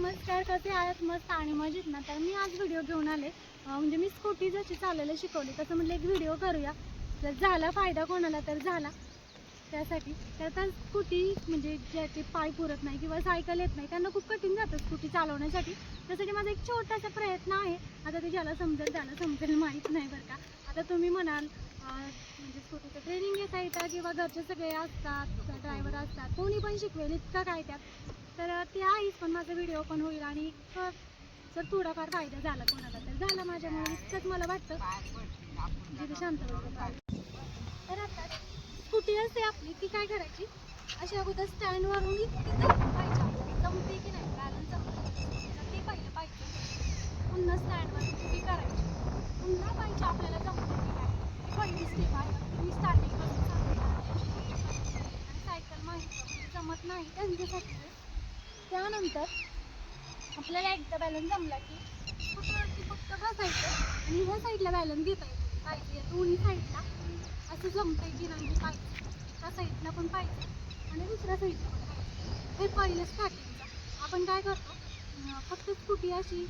नमस्कार, कसे आहात? मस्त आणि मजेत ना? तर मी आज व्हिडिओ घेऊन आले. म्हणजे मी स्कूटी जशी चालवायला शिकवली तसं म्हटलं एक व्हिडिओ करूया. जर झाला फायदा कोणाला तर झाला त्यासाठी. तर आता स्कूटी म्हणजे ज्याचे पाय पुरत नाही किंवा सायकल येत नाही त्यांना खूप कठीण जातं स्कूटी चालवण्यासाठी. त्यासाठी माझा एक छोटासा प्रयत्न आहे. आता ते ज्याला समजेल त्याला समजेल, माहीत नाही बरं का. आता तुम्ही म्हणाल म्हणजे स्कूटीचं ट्रेनिंग घेता येतं किंवा घरचे सगळे असतात, ड्रायव्हर असतात, कोणी पण शिकवेल इतकं काय त्यात. तर ते आहेच, पण माझा व्हिडिओ पण होईल आणि जर थोडाफार फायदा झाला कोणाला तर झाला माझ्यामुळे, इतकंच मला वाटतं. जिथे शांत बसलं. तर आता स्कूटी असते आपली, ती काय करायची, अशी अगोदर स्टँडवरून तिथं पाहिजे आपल्याला, जमते की नाही बॅलन्स जमते ते पहिलं पाहिजे. पुन्हा स्टँडवर उभी करायची, पुन्हा पाहिजे आपल्याला जमते की नाही. ही पहिली स्टेप आहे. तुम्ही स्टार्टिंगपासून आणि सायकल माहिती म्हणजे जमत नाही त्यांच्यासाठी. त्यानंतर आपल्याला एकदा बॅलन्स जमला की फक्त बसायचं आणि ह्या साईडला बॅलन्स घेता येतो पाहिजे. या दोन्ही साईडला असं जमतंय की नाही पाहिजे, त्या साईडला पण पाहिजे आणि दुसऱ्या साईडला पण पाहिजे. हे पहिलं स्टार्टिंगचं. आपण काय करतो, फक्त स्कूटी अशी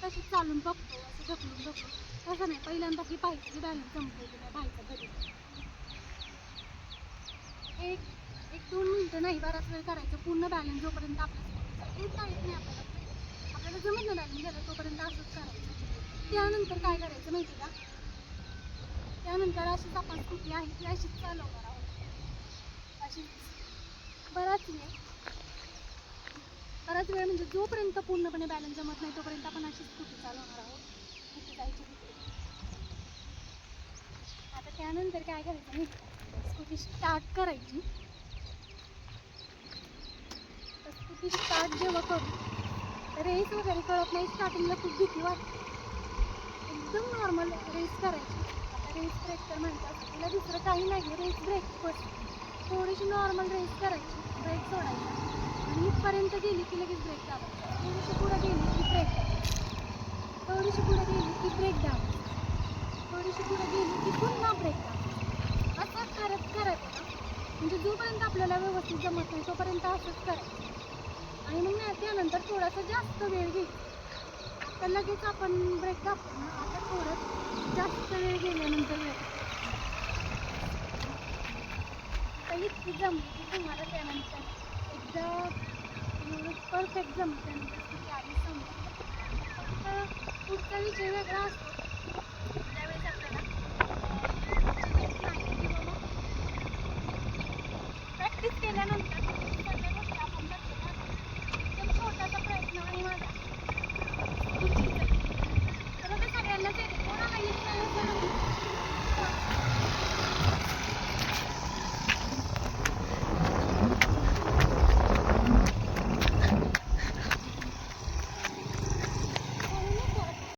तशीच चालून बघतो, असं ढकलून बघतो. तसं नाही, पहिल्यांदा ही पाहिजे की बॅलन्स जमतंय की नाही पाहायचं. कधी एक 2 मिनटं नाही, बराच वेळ करायचं पूर्ण बॅलन्स जोपर्यंत आपल्या स्कूटीचा येता येत नाही आपल्याला जमत नाही बॅलन्स घ्यायला तोपर्यंत असंच करायचं. त्यानंतर काय करायचं माहिती का, त्यानंतर अशीच आपण स्कूटी आहे ती अशीच चालवणार आहोत. अशीच बराच वेळ म्हणजे जोपर्यंत पूर्णपणे बॅलन्स जमत नाही तोपर्यंत आपण अशीच स्कूटी चालवणार आहोत. तिथे जायची तिथे. आता त्यानंतर काय करायचं माहिती का, स्कूटी स्टार्ट करायची. स्कूटी स्टार्ट जेव्हा करू, रेस वगैरे कळत नाही, स्टार्टिंगला खूप भीती वाटते. एकदम नॉर्मल रेस करायची. आता रेस ब्रेक तर म्हणतात तिला, दुसरं काही नाही, रेस ब्रेक बस. थोडीशी नॉर्मल रेस करायची, ब्रेक सोडायचा आणि इथपर्यंत गेली की लगेच ब्रेक दाबायचा. थोडीशी पुढे गेली की ब्रेक दाबायचा, थोडीशी पुढे गेली की ब्रेक दाबायचा, थोडीशी पुढे गेली की पुन्हा ब्रेक दाबायचा. असं करत ना, म्हणजे जोपर्यंत आपल्याला व्यवस्थित जमत नाही तोपर्यंत असंच करायचं. आणि मग नाही, त्यानंतर थोडासा जास्त वेळ घ्यायचा. आता लगेच आपण ब्रेक दाबतो ना, आता थोडं जास्त वेळ गेल्यानंतर आता इतकी जमली की तुम्हाला त्यानंतर एकदा एवढं परफेक्ट जमलं त्यानंतर स्कूटी आली समजा. फक्त पुढचा विषय वेगळा असतो